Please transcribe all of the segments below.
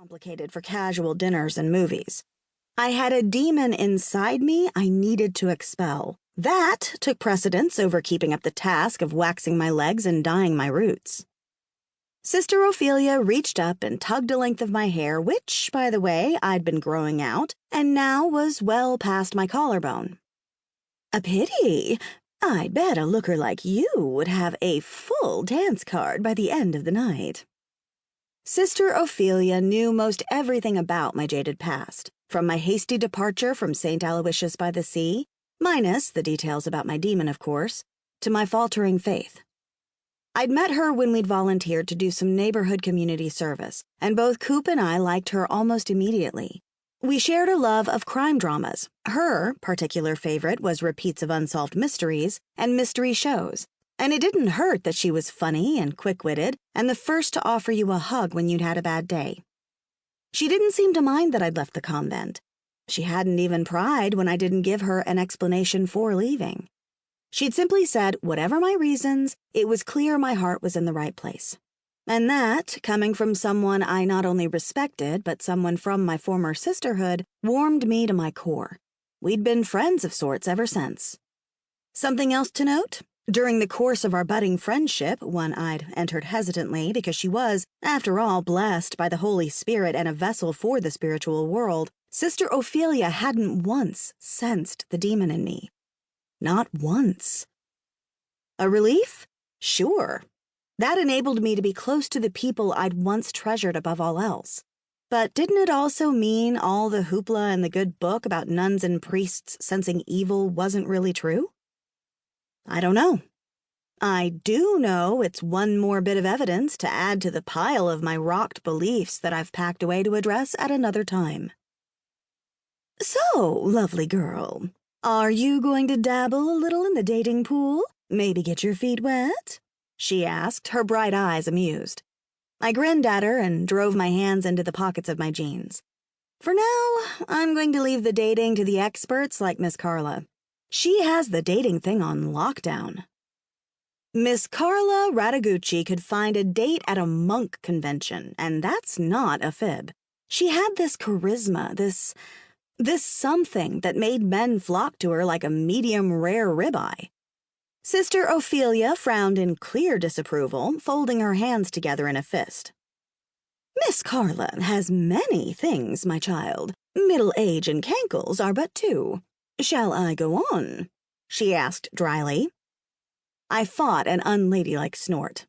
complicated for casual dinners and movies. I had a demon inside me I needed to expel. That took precedence over keeping up the task of waxing my legs and dyeing my roots. Sister Ophelia reached up and tugged a length of my hair, which, by the way, I'd been growing out, and now was well past my collarbone. A pity. I'd bet a looker like you would have a full dance card by the end of the night. Sister Ophelia knew most everything about my jaded past, from my hasty departure from St. Aloysius by the Sea, minus the details about my demon, of course, to my faltering faith. I'd met her when we'd volunteered to do some neighborhood community service, and both Coop and I liked her almost immediately. We shared a love of crime dramas. Her particular favorite was repeats of unsolved mysteries and mystery shows, and it didn't hurt that she was funny and quick-witted and the first to offer you a hug when you'd had a bad day. She didn't seem to mind that I'd left the convent. She hadn't even pried when I didn't give her an explanation for leaving. She'd simply said, whatever my reasons, it was clear my heart was in the right place. And that, coming from someone I not only respected, but someone from my former sisterhood, warmed me to my core. We'd been friends of sorts ever since. Something else to note? During the course of our budding friendship, one I'd entered hesitantly because she was, after all, blessed by the Holy Spirit and a vessel for the spiritual world, Sister Ophelia hadn't once sensed the demon in me. Not once. A relief? Sure. That enabled me to be close to the people I'd once treasured above all else. But didn't it also mean all the hoopla in the good book about nuns and priests sensing evil wasn't really true? I don't know. I do know it's one more bit of evidence to add to the pile of my rocked beliefs that I've packed away to address at another time. So, lovely girl, are you going to dabble a little in the dating pool? Maybe get your feet wet? She asked, her bright eyes amused. I grinned at her and drove my hands into the pockets of my jeans. For now, I'm going to leave the dating to the experts like Miss Carla. She has the dating thing on lockdown. Miss Carla Radagucci could find a date at a monk convention, and that's not a fib. She had this charisma, this something that made men flock to her like a medium-rare ribeye. Sister Ophelia frowned in clear disapproval, folding her hands together in a fist. Miss Carla has many things, my child. Middle age and cankles are but two. Shall I go on? She asked dryly. I fought an unladylike snort.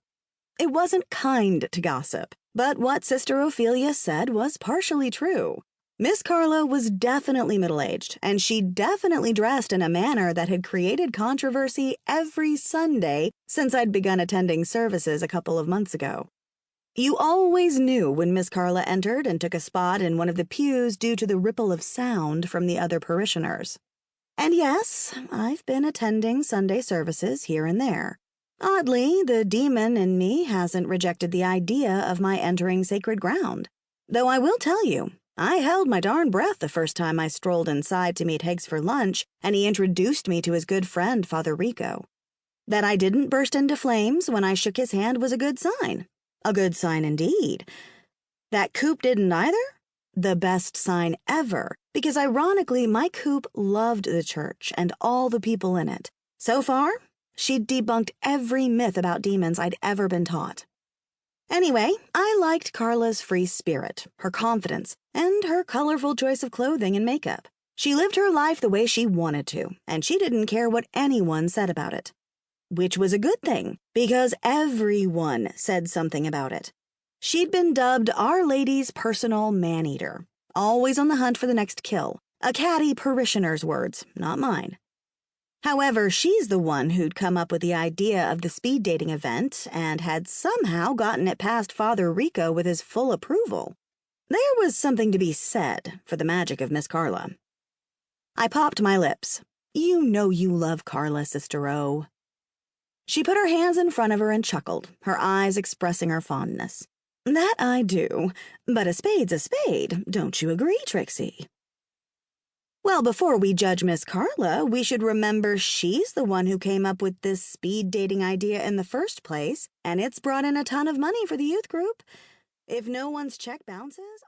It wasn't kind to gossip, but what Sister Ophelia said was partially true. Miss Carla was definitely middle-aged, and she definitely dressed in a manner that had created controversy every Sunday since I'd begun attending services a couple of months ago. You always knew when Miss Carla entered and took a spot in one of the pews due to the ripple of sound from the other parishioners. And yes, I've been attending Sunday services here and there. Oddly, the demon in me hasn't rejected the idea of my entering sacred ground. Though I will tell you, I held my darn breath the first time I strolled inside to meet Higgs for lunch, and he introduced me to his good friend, Father Rico. That I didn't burst into flames when I shook his hand was a good sign. A good sign indeed. That Coop didn't either? The best sign ever, because ironically, my Coop loved the church and all the people in it. So far, she'd debunked every myth about demons I'd ever been taught. Anyway, I liked Carla's free spirit, her confidence, and her colorful choice of clothing and makeup. She lived her life the way she wanted to, and she didn't care what anyone said about it. Which was a good thing, because everyone said something about it. She'd been dubbed Our Lady's personal man-eater, always on the hunt for the next kill. A catty parishioner's words, not mine. However, she's the one who'd come up with the idea of the speed dating event and had somehow gotten it past Father Rico with his full approval. There was something to be said for the magic of Miss Carla. I popped my lips. You know you love Carla, Sister O. She put her hands in front of her and chuckled, her eyes expressing her fondness. That I do, but a spade's a spade, don't you agree, Trixie? Well, before we judge Miss Carla, we should remember she's the one who came up with this speed dating idea in the first place, and it's brought in a ton of money for the youth group. If no one's check bounces,